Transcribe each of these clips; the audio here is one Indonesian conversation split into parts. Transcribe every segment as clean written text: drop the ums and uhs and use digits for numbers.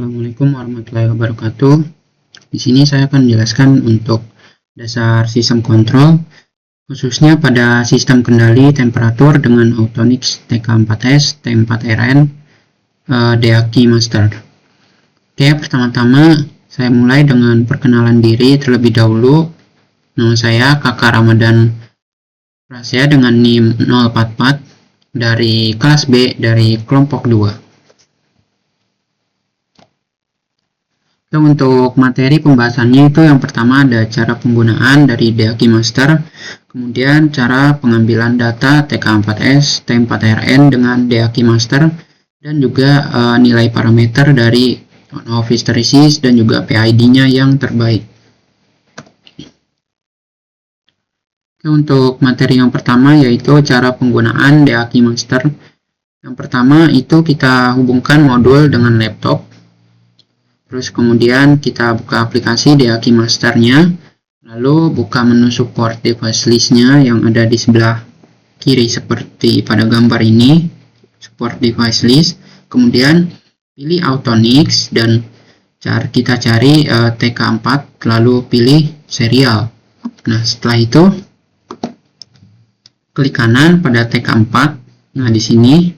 Assalamualaikum warahmatullahi wabarakatuh. Di sini saya akan menjelaskan untuk dasar sistem kontrol, khususnya pada sistem kendali temperatur dengan Autonix TK4S, T4RN, DA Keymaster. Oke, pertama-tama saya mulai dengan perkenalan diri terlebih dahulu. Nama saya Kakak Ramadan Prasya dengan NIM 044 dari kelas B dari kelompok 2. Untuk materi pembahasannya itu yang pertama ada cara penggunaan dari DA Keymaster, kemudian cara pengambilan data TK4S, T4RN dengan DA Keymaster, dan juga nilai parameter dari on-off hysteresis dan juga PID-nya yang terbaik. Untuk materi yang pertama yaitu cara penggunaan DA Keymaster. Yang pertama itu kita hubungkan modul dengan laptop. Terus kemudian kita buka aplikasi DA Keymaster-nya, lalu buka menu support device list-nya yang ada di sebelah kiri seperti pada gambar ini, support device list. Kemudian pilih Autonix dan kita cari TK4, lalu pilih serial. Nah, setelah itu klik kanan pada TK4. Nah, di sini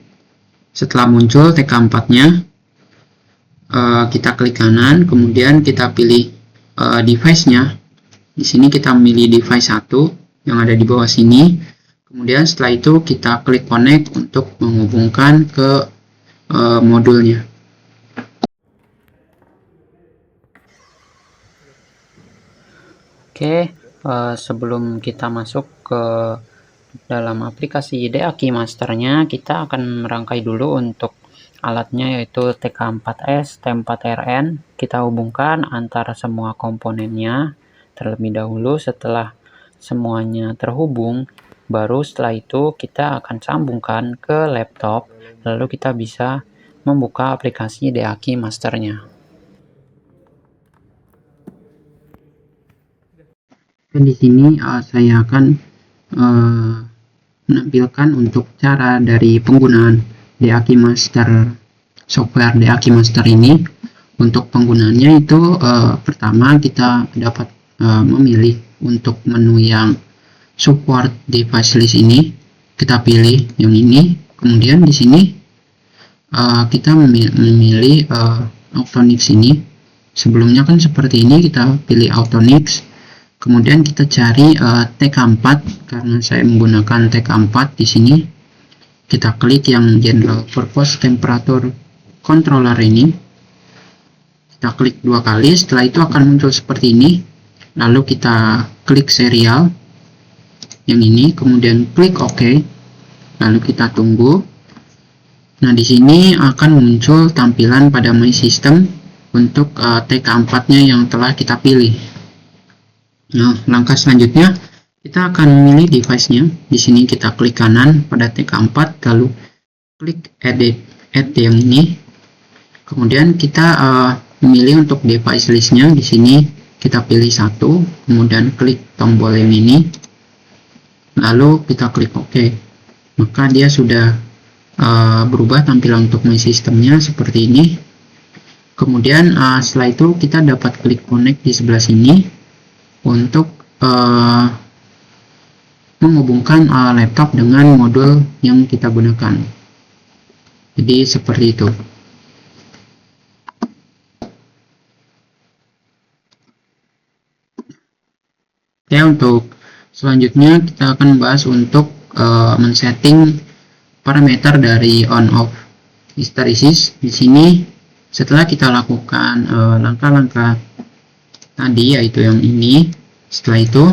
setelah muncul TK4-nya, kita klik kanan, kemudian kita pilih device-nya. Di sini kita memilih device 1 yang ada di bawah sini. Kemudian setelah itu kita klik connect untuk menghubungkan ke modulnya. Oke, sebelum kita masuk ke dalam aplikasi DA Keymaster-nya, kita akan merangkai dulu untuk alatnya yaitu TK4S, T4RN. Kita hubungkan antara semua komponennya terlebih dahulu. Setelah semuanya terhubung, baru setelah itu kita akan sambungkan ke laptop, lalu kita bisa membuka aplikasi DA Keymaster-nya. Dan di sini saya akan menampilkan untuk cara dari penggunaan DA Keymaster, software DA Keymaster ini. Untuk penggunaannya itu pertama kita dapat memilih untuk menu yang support device list ini, kita pilih yang ini. Kemudian di sini kita memilih Autonix ini. Sebelumnya kan seperti ini, kita pilih Autonix. Kemudian kita cari TK4 karena saya menggunakan TK4 di sini. Kita klik yang General Purpose Temperature Controller ini. Kita klik 2 kali, setelah itu akan muncul seperti ini. Lalu kita klik serial yang ini, kemudian klik OK. Lalu kita tunggu. Nah, di sini akan muncul tampilan pada My System untuk TK4-nya yang telah kita pilih. Nah, langkah selanjutnya kita akan memilih device-nya. Di sini kita klik kanan pada TK4, lalu klik add yang ini. Kemudian kita memilih untuk device list-nya. Di sini kita pilih 1, kemudian klik tombol yang ini. Lalu kita klik OK. Maka dia sudah berubah tampilan untuk My System-nya seperti ini. Kemudian setelah itu kita dapat klik connect di sebelah sini untuk menghubungkan laptop dengan modul yang kita gunakan. Jadi seperti itu. Oke, untuk selanjutnya kita akan bahas untuk men-setting parameter dari on-off hysteresis. Di sini setelah kita lakukan langkah-langkah tadi yaitu yang ini, setelah itu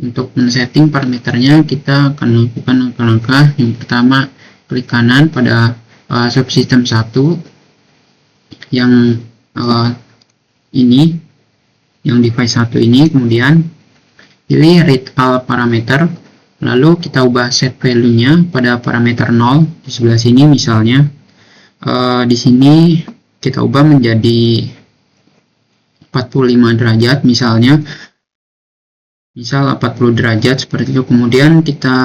untuk men-setting parameternya kita akan lakukan langkah-langkah. Yang pertama, klik kanan pada subsystem 1 yang ini, yang device 1 ini, kemudian pilih read all parameter, lalu kita ubah set value-nya pada parameter 0 di sebelah sini misalnya. Di sini kita ubah menjadi 45 derajat misalnya. Misal 40 derajat seperti itu. Kemudian kita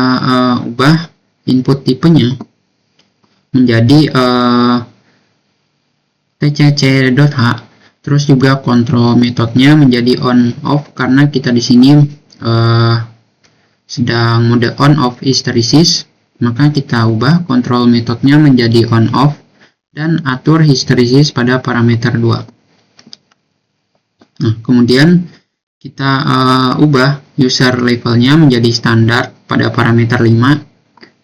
ubah input tipenya menjadi tcc.h. Terus juga kontrol metodenya menjadi on off karena kita di sini sedang mode on off hysteresis, maka kita ubah kontrol metodenya menjadi on off dan atur hysteresis pada parameter 2. Nah, kemudian kita ubah user levelnya menjadi standar pada parameter 5.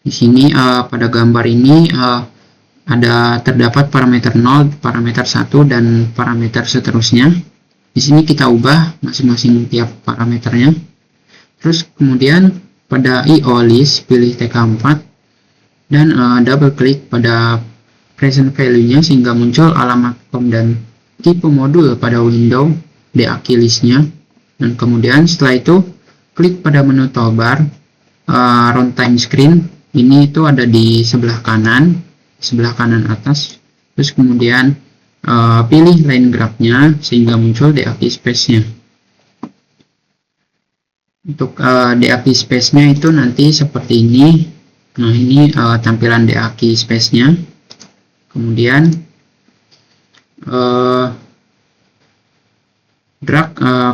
Di sini pada gambar ini terdapat parameter 0, parameter 1 dan parameter seterusnya. Di sini kita ubah masing-masing tiap parameternya. Terus kemudian pada IO list pilih TK4 dan double klik pada present value-nya sehingga muncul alamat COM dan tipe modul pada window DAQ list-nya. Dan kemudian setelah itu klik pada menu toolbar runtime screen. Ini itu ada di sebelah kanan atas. Terus kemudian pilih line graph-nya sehingga muncul DAQ space-nya. Untuk DAQ space-nya itu nanti seperti ini. Nah, ini tampilan DAQ space-nya. Kemudian drag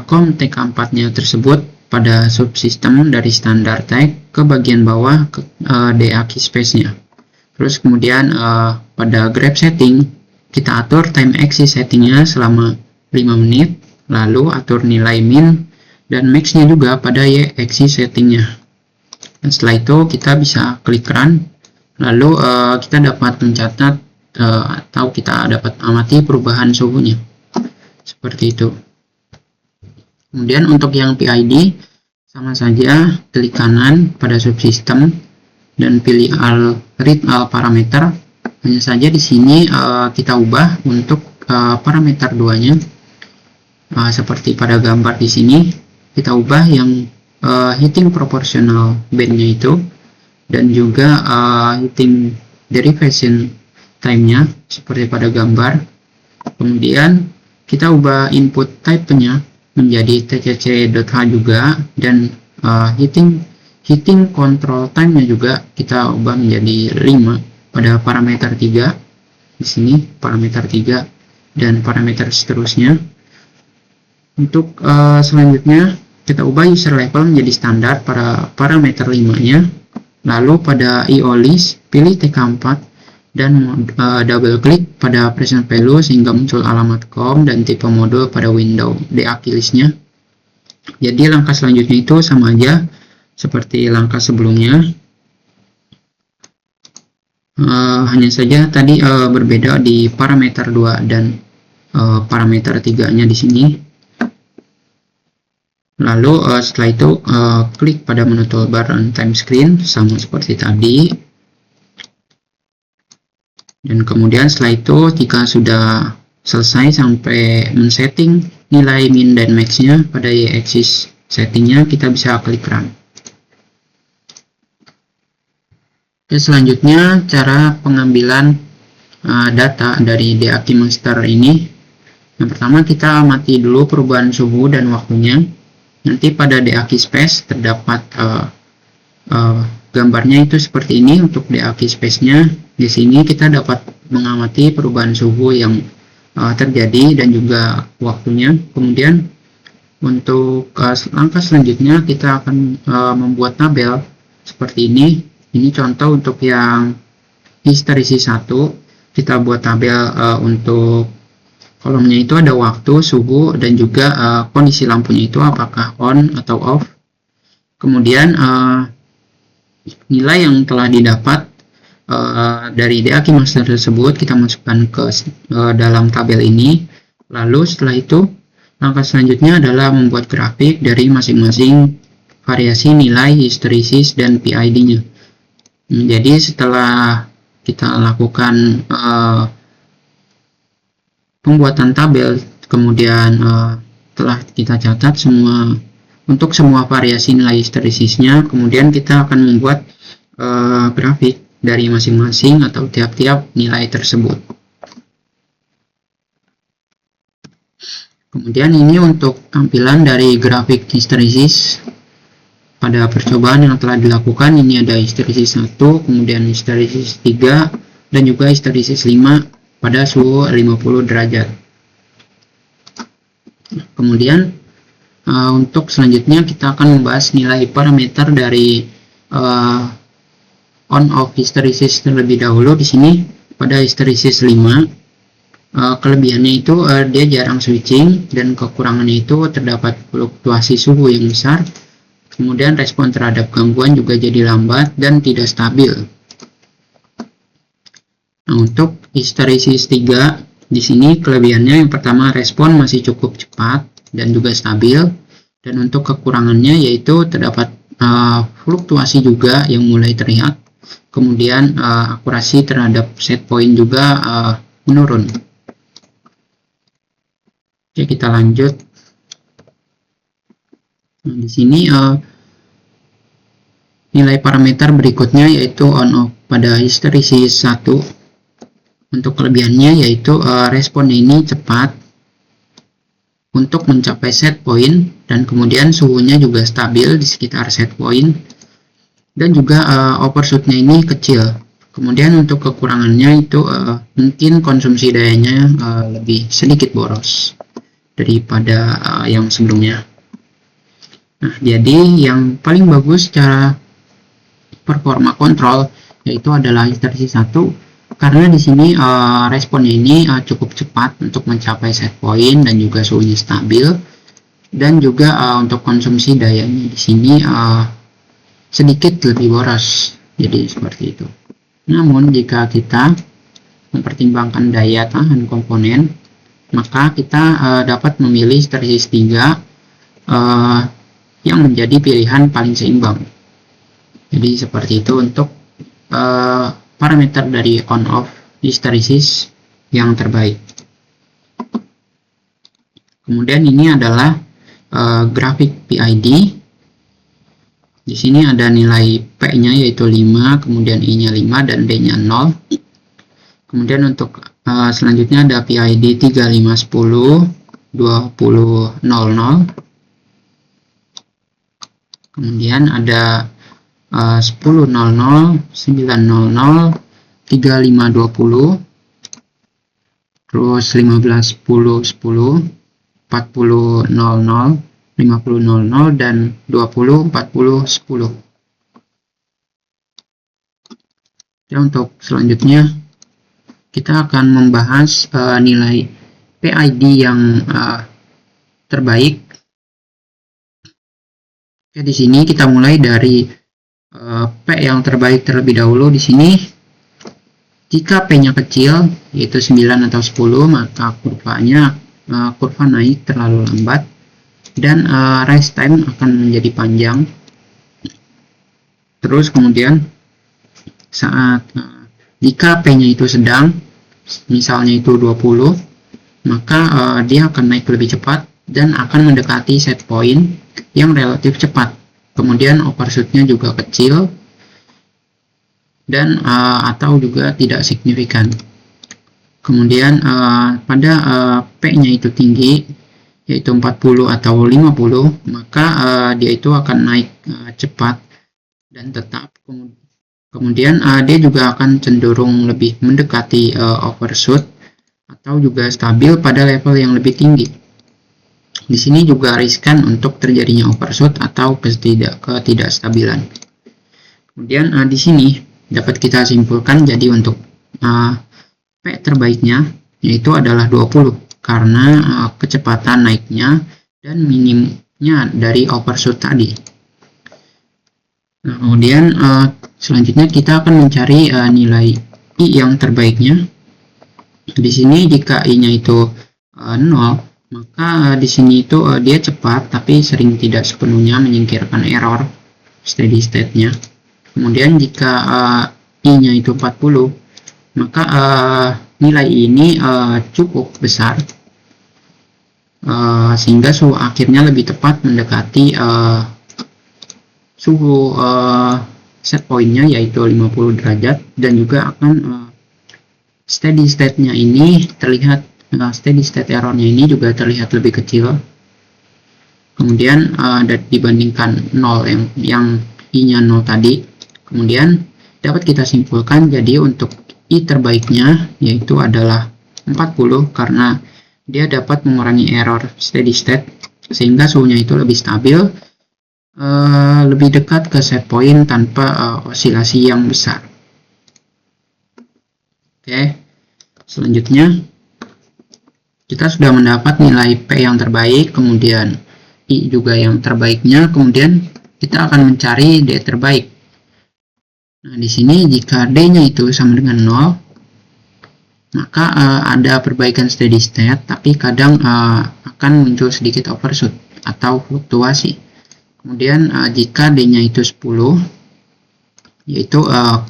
COM TK4-nya tersebut pada subsistem dari standar tag ke bagian bawah DAQ space-nya. Terus kemudian pada grab setting kita atur time axis settingnya selama 5 menit, lalu atur nilai min dan max-nya juga pada y-axis settingnya. Dan setelah itu kita bisa klik run, lalu kita dapat mencatat atau kita dapat amati perubahan suhunya seperti itu. Kemudian untuk yang PID sama saja, klik kanan pada subsystem dan pilih read all parameter. Hanya saja di sini kita ubah untuk parameter 2-nya seperti pada gambar di sini. Kita ubah yang heating proportional band-nya itu dan juga heating derivation time-nya seperti pada gambar. Kemudian kita ubah input type-nya menjadi tcc.h juga dan heating control time-nya juga kita ubah menjadi 5 pada parameter 3. Di sini parameter 3 dan parameter seterusnya. Untuk selanjutnya kita ubah user level menjadi standar pada parameter 5-nya. Lalu pada IO list pilih TK4 dan double klik pada present value sehingga muncul alamat COM dan tipe modul pada window DAQ list-nya. Jadi langkah selanjutnya itu sama aja seperti langkah sebelumnya. Hanya saja tadi berbeda di parameter 2 dan parameter 3-nya di sini. Lalu setelah itu klik pada menu toolbar runtime screen sama seperti tadi. Dan kemudian setelah itu jika sudah selesai sampai men-setting nilai min dan max-nya pada y-axis settingnya, kita bisa klik run. Oke, selanjutnya cara pengambilan data dari DAQ master ini. Yang pertama kita amati dulu perubahan suhu dan waktunya. Nanti pada DAQ space terdapat gambarnya itu seperti ini untuk DAQ space-nya. Di sini kita dapat mengamati perubahan suhu yang terjadi dan juga waktunya. Kemudian untuk langkah selanjutnya kita akan membuat tabel seperti ini. Ini contoh untuk yang histeresis 1. Kita buat tabel untuk kolomnya itu ada waktu, suhu, dan juga kondisi lampunya itu apakah on atau off. Kemudian nilai yang telah didapat dari DAQ master tersebut kita masukkan ke dalam tabel ini. Lalu setelah itu langkah selanjutnya adalah membuat grafik dari masing-masing variasi nilai histeresis dan PID-nya. Jadi setelah kita lakukan pembuatan tabel, kemudian telah kita catat untuk semua variasi nilai histeresisnya, kemudian kita akan membuat grafik dari masing-masing atau tiap-tiap nilai tersebut. Kemudian ini untuk tampilan dari grafik histeresis pada percobaan yang telah dilakukan. Ini ada histeresis 1, kemudian histeresis 3, dan juga histeresis 5 pada suhu 50 derajat. Kemudian untuk selanjutnya kita akan membahas nilai parameter dari on-off hysteresis terlebih dahulu. Di sini pada hysteresis 5, kelebihannya itu dia jarang switching, dan kekurangannya itu terdapat fluktuasi suhu yang besar. Kemudian respon terhadap gangguan juga jadi lambat dan tidak stabil. Nah, untuk hysteresis 3 di sini kelebihannya yang pertama, respon masih cukup cepat dan juga stabil, dan untuk kekurangannya yaitu terdapat fluktuasi juga yang mulai terlihat. Kemudian akurasi terhadap set point juga menurun. Oke, kita lanjut. Nah, di sini nilai parameter berikutnya yaitu on-off pada hysteresis 1. Untuk kelebihannya yaitu responnya ini cepat untuk mencapai set point, dan kemudian suhunya juga stabil di sekitar set point, dan juga overshootnya ini kecil. Kemudian untuk kekurangannya itu mungkin konsumsi dayanya lebih sedikit boros daripada yang sebelumnya. Nah, jadi yang paling bagus secara performa kontrol yaitu adalah hysteresis 1, karena di sini responnya ini cukup cepat untuk mencapai set point dan juga suhunya stabil, dan juga untuk konsumsi dayanya di sini sedikit lebih boros. Jadi seperti itu. Namun jika kita mempertimbangkan daya tahan komponen, maka kita dapat memilih hysteresis 3 yang menjadi pilihan paling seimbang. Jadi seperti itu untuk parameter dari on-off hysteresis yang terbaik. Kemudian ini adalah grafik PID. Di sini ada nilai P-nya yaitu 5, kemudian I-nya 5 dan D-nya 0. Kemudian untuk selanjutnya ada PID 3510 2000. Kemudian ada 1000 900 3520, terus 1510 10 4000 5000 dan 20 40 10. Ya, untuk selanjutnya kita akan membahas nilai PID yang terbaik. Oke, di sini kita mulai dari P yang terbaik terlebih dahulu. Di sini jika P-nya kecil yaitu 9 atau 10, maka kurva naik terlalu lambat dan rise time akan menjadi panjang. Terus kemudian saat jika P-nya itu sedang, misalnya itu 20, maka dia akan naik lebih cepat dan akan mendekati set point yang relatif cepat. Kemudian overshootnya juga kecil dan atau juga tidak signifikan. Kemudian pada P-nya itu tinggi yaitu 40 atau 50, maka dia itu akan naik cepat dan tetap. Kemudian dia juga akan cenderung lebih mendekati overshoot atau juga stabil pada level yang lebih tinggi. Di sini juga riskan untuk terjadinya overshoot atau ketidakstabilan. Kemudian di sini dapat kita simpulkan, jadi untuk P terbaiknya yaitu adalah 20 karena kecepatan naiknya dan minimnya dari overshoot tadi. Nah, kemudian selanjutnya kita akan mencari nilai I yang terbaiknya. Di sini jika I-nya itu 0, maka di sini itu dia cepat tapi sering tidak sepenuhnya menyingkirkan error steady state-nya. Kemudian jika I-nya itu 40, maka nilai ini cukup besar sehingga suhu akhirnya lebih tepat mendekati suhu set point-nya yaitu 50 derajat, dan juga akan steady state-nya ini terlihat, steady state error-nya ini juga terlihat lebih kecil. Kemudian dibandingkan 0 yang I-nya 0 tadi. Kemudian dapat kita simpulkan, jadi untuk I terbaiknya yaitu adalah 40 karena dia dapat mengurangi error steady state sehingga suhunya itu lebih stabil, lebih dekat ke set point tanpa osilasi yang besar. Oke, selanjutnya kita sudah mendapat nilai P yang terbaik, kemudian I juga yang terbaiknya, kemudian kita akan mencari D terbaik. Nah, di sini jika D-nya itu sama dengan 0, maka ada perbaikan steady state, tapi kadang akan muncul sedikit overshoot atau fluktuasi. Kemudian jika D-nya itu 10, yaitu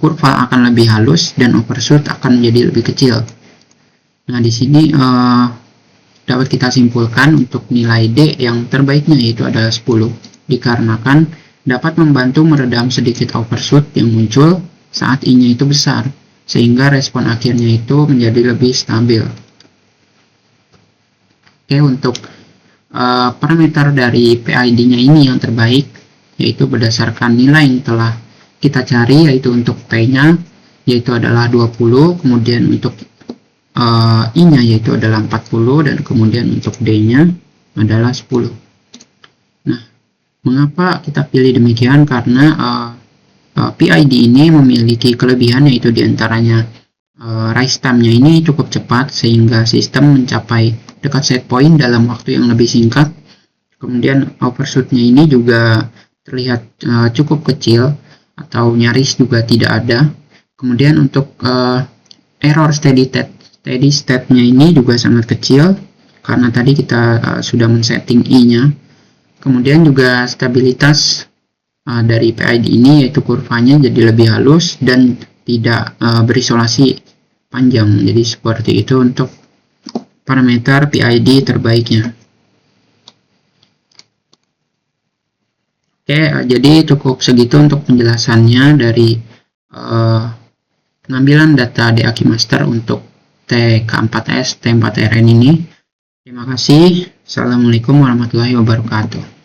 kurva akan lebih halus dan overshoot akan menjadi lebih kecil. Nah, di sini dapat kita simpulkan untuk nilai D yang terbaiknya yaitu adalah 10, dikarenakan dapat membantu meredam sedikit overshoot yang muncul saat I-nya itu besar, sehingga respon akhirnya itu menjadi lebih stabil. Oke, untuk parameter dari PID-nya ini yang terbaik, yaitu berdasarkan nilai yang telah kita cari, yaitu untuk P-nya yaitu adalah 20, kemudian untuk I-nya yaitu adalah 40, dan kemudian untuk D-nya adalah 10. Nah, mengapa kita pilih demikian? Karena PID ini memiliki kelebihan, yaitu diantaranya rise time-nya ini cukup cepat sehingga sistem mencapai dekat set point dalam waktu yang lebih singkat. Kemudian overshoot-nya ini juga terlihat cukup kecil atau nyaris juga tidak ada. Kemudian untuk error steady state-nya ini juga sangat kecil karena tadi kita sudah men-setting I-nya. Kemudian juga stabilitas dari PID ini yaitu kurvanya jadi lebih halus dan tidak berisolasi panjang. Jadi seperti itu untuk parameter PID terbaiknya. Oke, jadi cukup segitu untuk penjelasannya dari pengambilan data DAQ Master untuk TK4S T4RN ini. Terima kasih. Assalamualaikum warahmatullahi wabarakatuh.